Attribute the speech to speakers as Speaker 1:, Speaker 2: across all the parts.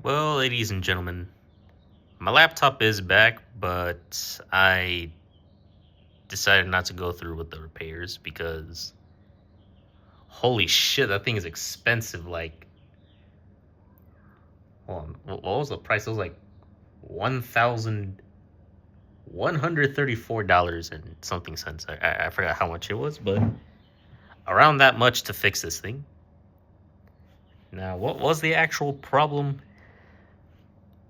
Speaker 1: Well, ladies and gentlemen, my laptop is back, but I decided not to go through with the repairs because holy shit, that thing is expensive. Like, hold on, what was the price? It was like $1,134 and something cents. I forgot how much it was, but around that much to fix this thing. Now, what was the actual problem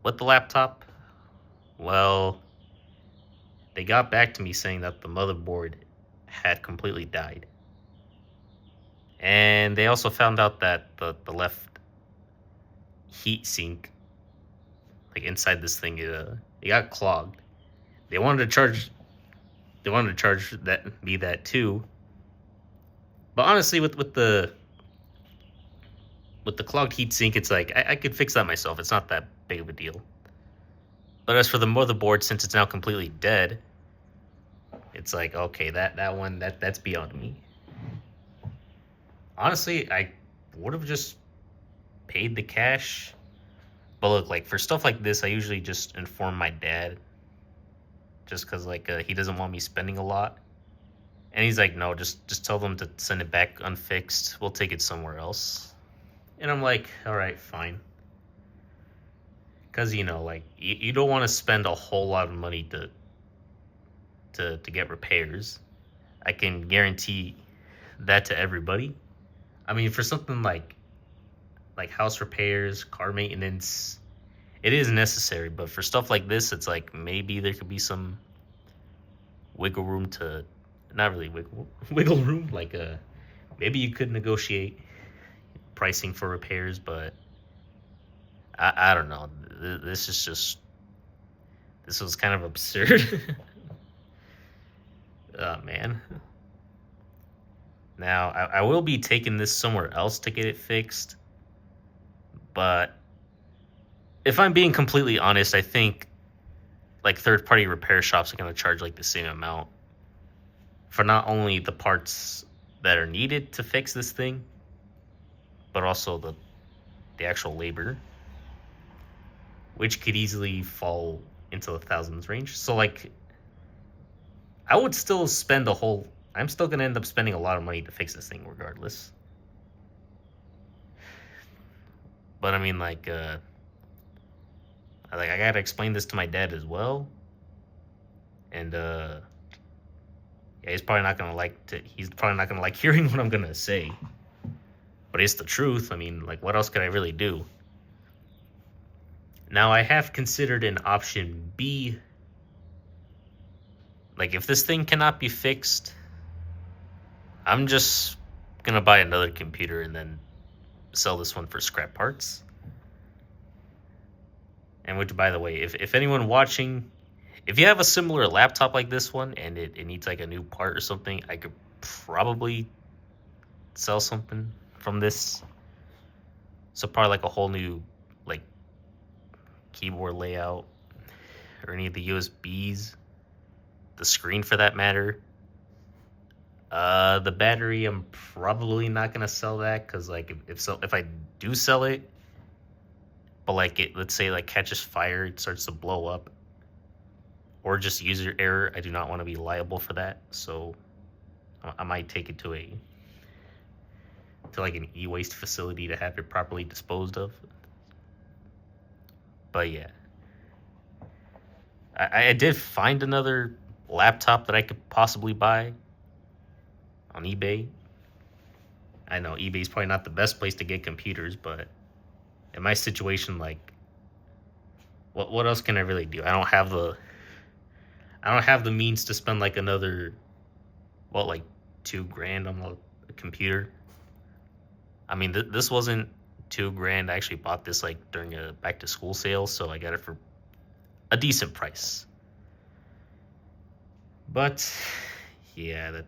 Speaker 1: with the laptop? Well, they got back to me saying that the motherboard had completely died. And they also found out that the left heat sink, like inside this thing, it got clogged. They wanted to charge. They wanted to charge that too. But honestly, with the clogged heat sink, it's like I could fix that myself. It's not that big of a deal. But as for the motherboard, since it's now completely dead, it's like okay, that one that's beyond me. Honestly, I would have just paid the cash. But look, like for stuff like this, I usually just inform my dad, just because like he doesn't want me spending a lot. And he's like, no, just tell them to send it back unfixed. We'll take it somewhere else. And I'm like, all right, fine. Because like you don't want to spend a whole lot of money to get repairs. I can guarantee that to everybody. I mean, for something like house repairs, car maintenance, it is necessary. But for stuff like this, it's like maybe there could be some wiggle room to, not really wiggle room. Like maybe you could negotiate pricing for repairs, but I don't know. This is just this was kind of absurd. Oh man. Now I will be taking this somewhere else to get it fixed, but if I'm being completely honest, I think like third party repair shops are going to charge like the same amount for not only the parts that are needed to fix this thing, but also the actual labor, which could easily fall into the thousands range. So like I would still spend a whole I'm still gonna end up spending a lot of money to fix this thing regardless. But I mean like I gotta explain this to my dad as well. And yeah, he's probably not gonna like hearing what I'm gonna say. But it's the truth. I mean, like what else could I really do? Now I have considered an option B. Like if this thing cannot be fixed, I'm just gonna buy another computer and then sell this one for scrap parts. And which, by the way, if anyone watching, if you have a similar laptop like this one and it needs like a new part or something, I could probably sell something from this. So probably like a whole new like keyboard layout or any of the USBs, the screen for that matter. The battery, I'm probably not gonna sell that because like if I do sell it, but like it let's say like catches fire, it starts to blow up, or just user error, I do not want to be liable for that. So I might take it to like an e-waste facility to have it properly disposed of. But yeah, I did find another laptop that I could possibly buy on eBay. I know eBay's probably not the best place to get computers, but in my situation, like, what else can I really do? I don't have the means to spend like another like 2 grand on a computer. I mean, this wasn't 2 grand. I actually bought this like during a back to school sale, so I got it for a decent price. But yeah,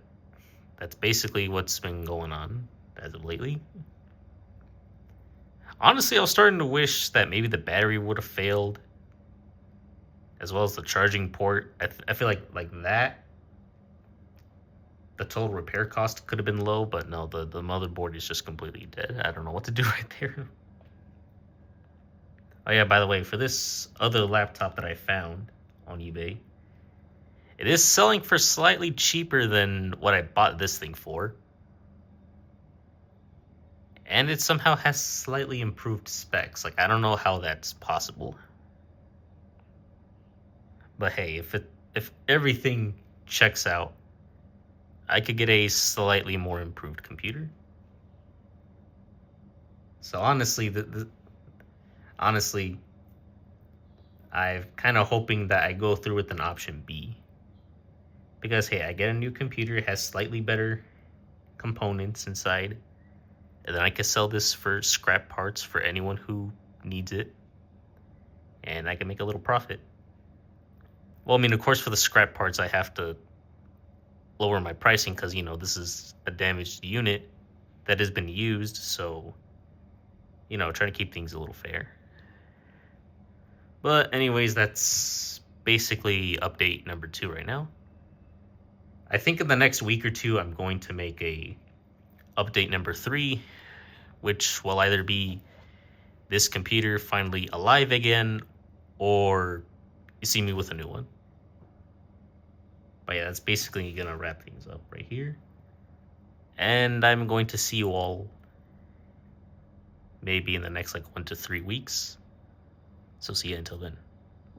Speaker 1: that's basically what's been going on as of lately. Honestly, I was starting to wish that maybe the battery would have failed, as well as the charging port. I feel like that the total repair cost could have been low, but no, the motherboard is just completely dead. I don't know what to do right there. Oh yeah, by the way, for this other laptop that I found on eBay, it is selling for slightly cheaper than what I bought this thing for. And it somehow has slightly improved specs. Like, I don't know how that's possible. But hey, if everything checks out, I could get a slightly more improved computer. So honestly, honestly, I'm kind of hoping that I go through with an option B. Because hey, I get a new computer, it has slightly better components inside, and then I can sell this for scrap parts for anyone who needs it, and I can make a little profit. Well, I mean, of course, for the scrap parts, I have to lower my pricing because, you know, this is a damaged unit that has been used, so, you know, trying to keep things a little fair. But anyways, that's basically update number 2 right now. I think in the next week or two, I'm going to make a update number 3, which will either be this computer finally alive again, or you see me with a new one. But yeah, that's basically gonna wrap things up right here. And I'm going to see you all maybe in the next like 1 to 3 weeks. So see you until then.